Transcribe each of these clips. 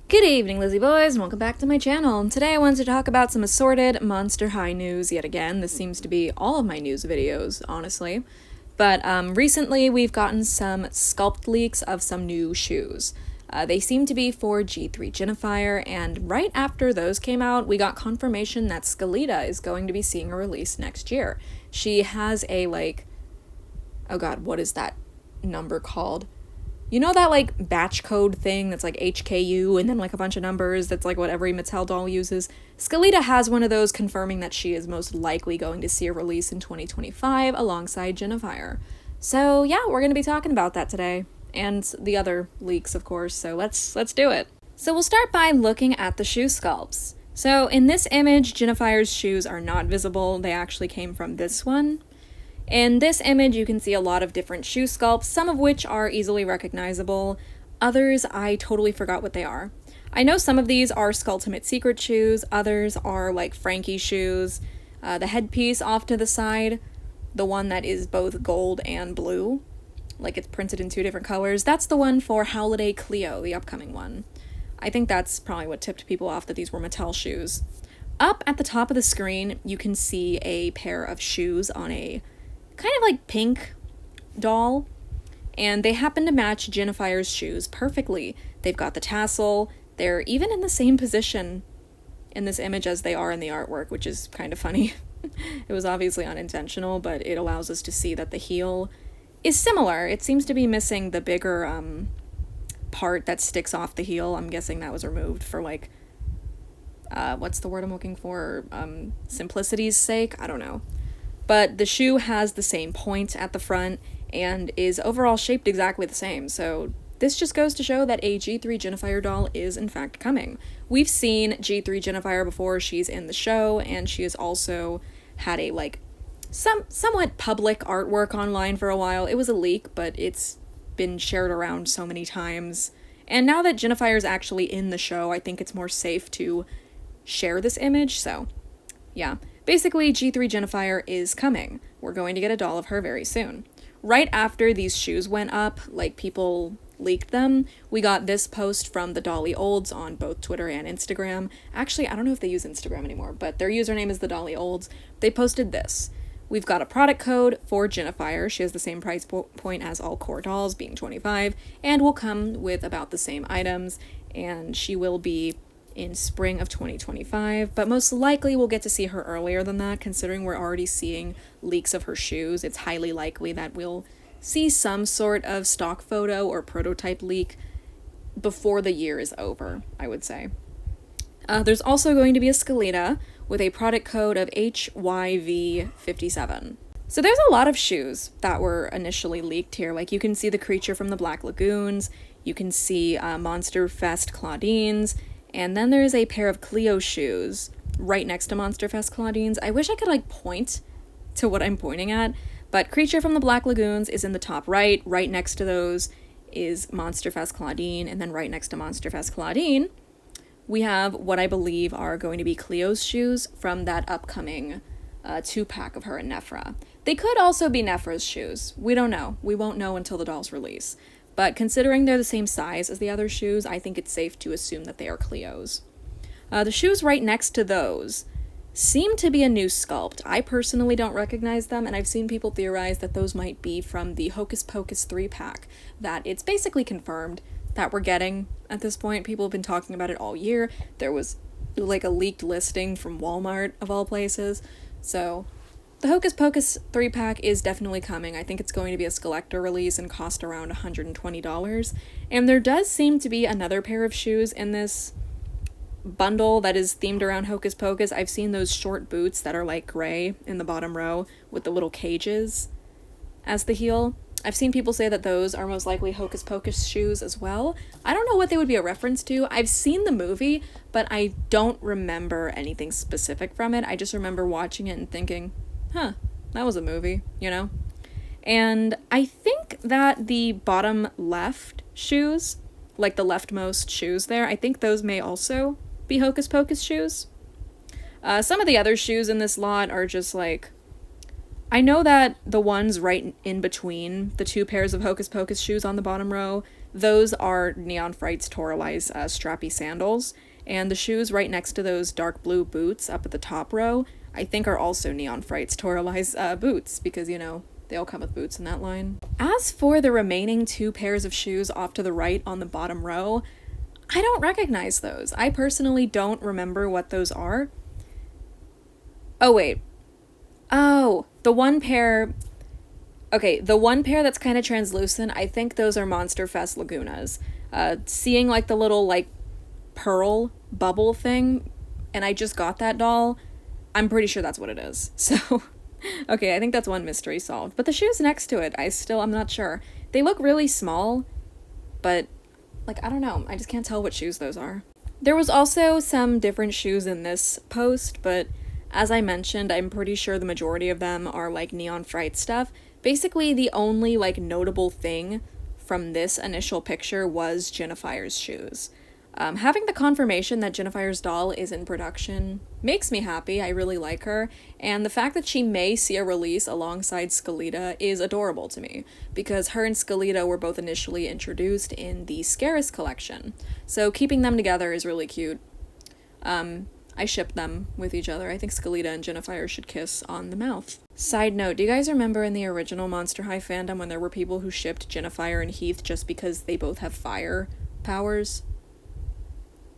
Good evening, Lizzie boys, and welcome back to my channel. And today I wanted to talk about some assorted Monster High news yet again. This seems to be all of my news videos, honestly. But recently we've gotten some sculpt leaks of some new shoes. They seem to be for G3 Jinafire, and right after those came out, we got confirmation that Skelita is going to be seeing a release next year. She has a, oh god, what is that number called? You know that, batch code thing that's, HKU and then, a bunch of numbers that's, what every Mattel doll uses? Skelita has one of those, confirming that she is most likely going to see a release in 2025 alongside Jinafire. So, yeah, we're going to be talking about that today. And the other leaks, of course, so let's do it. So we'll start by looking at the shoe sculpts. So, in this image, Jinafire's shoes are not visible. They actually came from this one. In this image, you can see a lot of different shoe sculpts, some of which are easily recognizable. Others, I totally forgot what they are. I know some of these are Skulltimate Secret shoes, others are Frankie shoes. The headpiece off to the side, the one that is both gold and blue, it's printed in two different colors, that's the one for Holiday Cleo, the upcoming one. I think that's probably what tipped people off that these were Mattel shoes. Up at the top of the screen, you can see a pair of shoes on a kind of pink doll, and they happen to match Jinafire's shoes perfectly. They've got the tassel, they're even in the same position in this image as they are in the artwork, which is kind of funny. It was obviously unintentional, but it allows us to see that the heel is similar. It seems to be missing the bigger part that sticks off the heel. I'm guessing that was removed for what's the word I'm looking for? Simplicity's sake? I don't know. But the shoe has the same point at the front and is overall shaped exactly the same, so this just goes to show that a G3 Jinafire doll is in fact coming. We've seen G3 Jinafire before. She's in the show, and she has also had a somewhat public artwork online for a while. It was a leak, but it's been shared around so many times. And now that Jinafire is actually in the show, I think it's more safe to share this image, so yeah. Basically, G3 Jinafire is coming. We're going to get a doll of her very soon. Right after these shoes went up, people leaked them, we got this post from the Dolly Olds on both Twitter and Instagram. Actually, I don't know if they use Instagram anymore, but their username is the Dolly Olds. They posted this. We've got a product code for Jinafire. She has the same price point as all core dolls, being $25, and will come with about the same items, and she will be in spring of 2025, but most likely we'll get to see her earlier than that, considering we're already seeing leaks of her shoes. It's highly likely that we'll see some sort of stock photo or prototype leak before the year is over, I would say. There's also going to be a Skelita with a product code of HYV57. So there's a lot of shoes that were initially leaked here. You can see the creature from the Black Lagoons, you can see Monster Fest Claudines, and then there's a pair of Cleo shoes right next to Monster Fest Claudines. I wish I could, point to what I'm pointing at, but Creature from the Black Lagoons is in the top right. Right next to those is Monster Fest Claudine, and then right next to Monster Fest Claudine, we have what I believe are going to be Cleo's shoes from that upcoming 2-pack of her and Nephra. They could also be Nephra's shoes. We don't know. We won't know until the doll's release. But considering they're the same size as the other shoes, I think it's safe to assume that they are Cleo's. The shoes right next to those seem to be a new sculpt. I personally don't recognize them, and I've seen people theorize that those might be from the Hocus Pocus 3-pack, that it's basically confirmed that we're getting at this point. People have been talking about it all year. There was a leaked listing from Walmart, of all places. So the Hocus Pocus 3-pack is definitely coming. I think it's going to be a Skullector release and cost around $120. And there does seem to be another pair of shoes in this bundle that is themed around Hocus Pocus. I've seen those short boots that are gray in the bottom row with the little cages as the heel. I've seen people say that those are most likely Hocus Pocus shoes as well. I don't know what they would be a reference to. I've seen the movie, but I don't remember anything specific from it. I just remember watching it and thinking, huh, that was a movie, And I think that the bottom left shoes, the leftmost shoes there, I think those may also be Hocus Pocus shoes. Some of the other shoes in this lot are just I know that the ones right in between the two pairs of Hocus Pocus shoes on the bottom row, those are Neon Fright's Toralai's strappy sandals, and the shoes right next to those dark blue boots up at the top row, I think are also Neon Fright's Toralai's boots, because, you know, they all come with boots in that line. As for the remaining 2 pairs of shoes off to the right on the bottom row, I don't recognize those. I personally don't remember what those are. Oh, wait. Oh, the one pair... Okay, the one pair that's kind of translucent, I think those are Monster Fest Lagunas. Seeing, like, the little, like, pearl bubble thing, and I just got that doll, I'm pretty sure that's what it is. So, okay, I think that's one mystery solved. But the shoes next to it, I'm not sure. They look really small, but, like, I don't know. I just can't tell what shoes those are. There was also some different shoes in this post, but as I mentioned, I'm pretty sure the majority of them are, like, Neon Fright stuff. Basically, the only, like, notable thing from this initial picture was Jinafire's shoes. Having the confirmation that Jinafire's doll is in production makes me happy. I really like her, and the fact that she may see a release alongside Skelita is adorable to me, because her and Skelita were both initially introduced in the Scaris collection, so keeping them together is really cute. I ship them with each other. I think Skelita and Jinafire should kiss on the mouth. Side note, do you guys remember in the original Monster High fandom when there were people who shipped Jinafire and Heath just because they both have fire powers?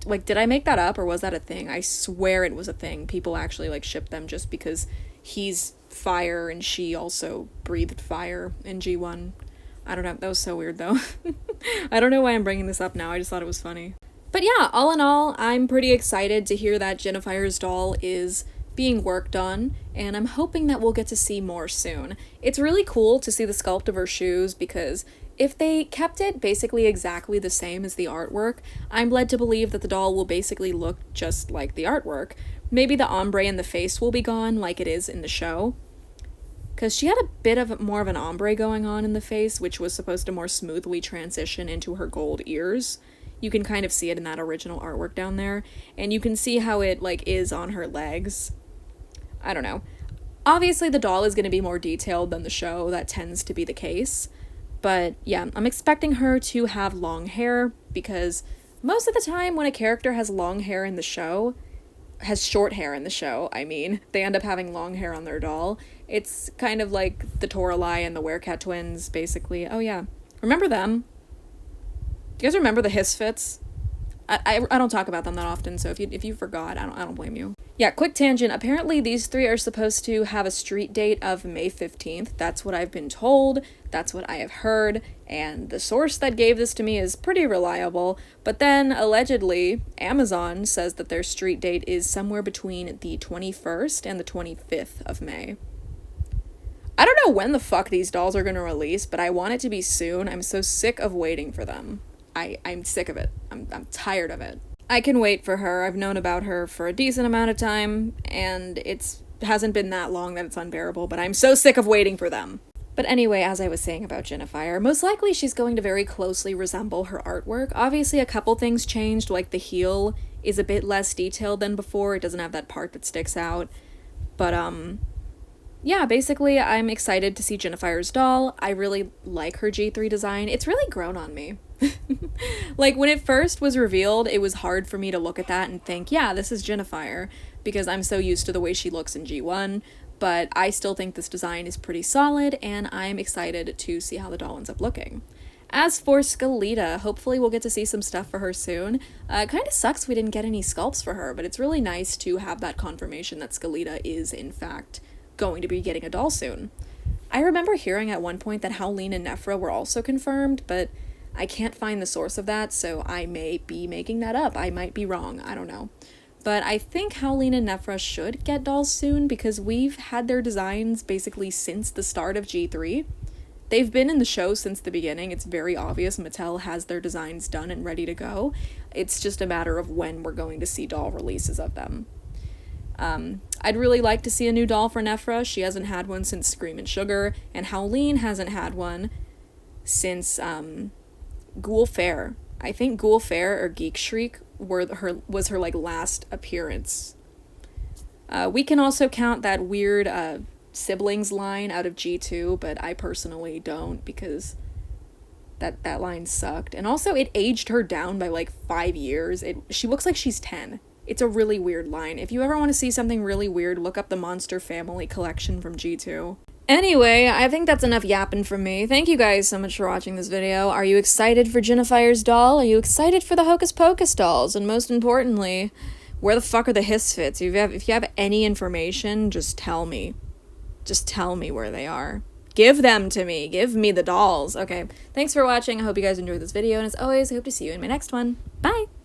Like, did I make that up, or was that a thing? I swear it was a thing. People actually, like, shipped them just because he's fire and she also breathed fire in G1. I don't know. That was so weird, though. I don't know why I'm bringing this up now. I just thought it was funny. But yeah, all in all, I'm pretty excited to hear that Jinafire's doll is being worked on, and I'm hoping that we'll get to see more soon. It's really cool to see the sculpt of her shoes, because if they kept it basically exactly the same as the artwork, I'm led to believe that the doll will basically look just like the artwork. Maybe the ombre in the face will be gone like it is in the show, because she had a bit of more of an ombre going on in the face, which was supposed to more smoothly transition into her gold ears. You can kind of see it in that original artwork down there, and you can see how it, like, is on her legs. I don't know. Obviously, the doll is going to be more detailed than the show. That tends to be the case. But, yeah, I'm expecting her to have long hair, because most of the time when a character has long hair in the show, has short hair in the show, I mean, they end up having long hair on their doll. It's kind of like the Toralei and the Werecat twins, basically. Oh, yeah. Remember them? Do you guys remember the Hisfits? I don't talk about them that often, so if you forgot, I don't blame you. Yeah, quick tangent. Apparently these 3 are supposed to have a street date of May 15th. That's what I've been told. That's what I have heard. And the source that gave this to me is pretty reliable. But then, allegedly, Amazon says that their street date is somewhere between the 21st and the 25th of May. I don't know when the fuck these dolls are gonna release, but I want it to be soon. I'm so sick of waiting for them. I'm sick of it. I'm tired of it. I can wait for her. I've known about her for a decent amount of time, and hasn't been that long that it's unbearable, but I'm so sick of waiting for them. But anyway, as I was saying about Jinafire, most likely she's going to very closely resemble her artwork. Obviously, a couple things changed, like the heel is a bit less detailed than before. It doesn't have that part that sticks out. But, yeah, basically, I'm excited to see Jinafire's doll. I really like her G3 design. It's really grown on me. Like, when it first was revealed, it was hard for me to look at that and think, yeah, this is Jinafire, because I'm so used to the way she looks in G1, but I still think this design is pretty solid, and I'm excited to see how the doll ends up looking. As for Skelita, hopefully we'll get to see some stuff for her soon. It kind of sucks we didn't get any sculpts for her, but it's really nice to have that confirmation that Skelita is, in fact, going to be getting a doll soon. I remember hearing at one point that Howleen and Nephra were also confirmed, but I can't find the source of that, so I may be making that up. I might be wrong. I don't know. But I think Howleen and Nephra should get dolls soon, because we've had their designs basically since the start of G3. They've been in the show since the beginning. It's very obvious Mattel has their designs done and ready to go. It's just a matter of when we're going to see doll releases of them. I'd really like to see a new doll for Nephra. She hasn't had one since Screamin' Sugar, and Howleen hasn't had one since, Ghoul Fair. I think Ghoul Fair or Geek Shriek was her like last appearance. We can also count that weird siblings line out of G2, but I personally don't, because That line sucked. And also, it aged her down by like 5 years. She looks like she's 10. It's a really weird line. If you ever want to see something really weird, look up the Monster Family collection from G2. Anyway, I think that's enough yapping from me. Thank you guys so much for watching this video. Are you excited for Jinafire's doll? Are you excited for the Hocus Pocus dolls? And most importantly, where the fuck are the Hisfits? If you have any information, just tell me. Just tell me where they are. Give them to me. Give me the dolls. Okay, thanks for watching. I hope you guys enjoyed this video, and as always, I hope to see you in my next one. Bye!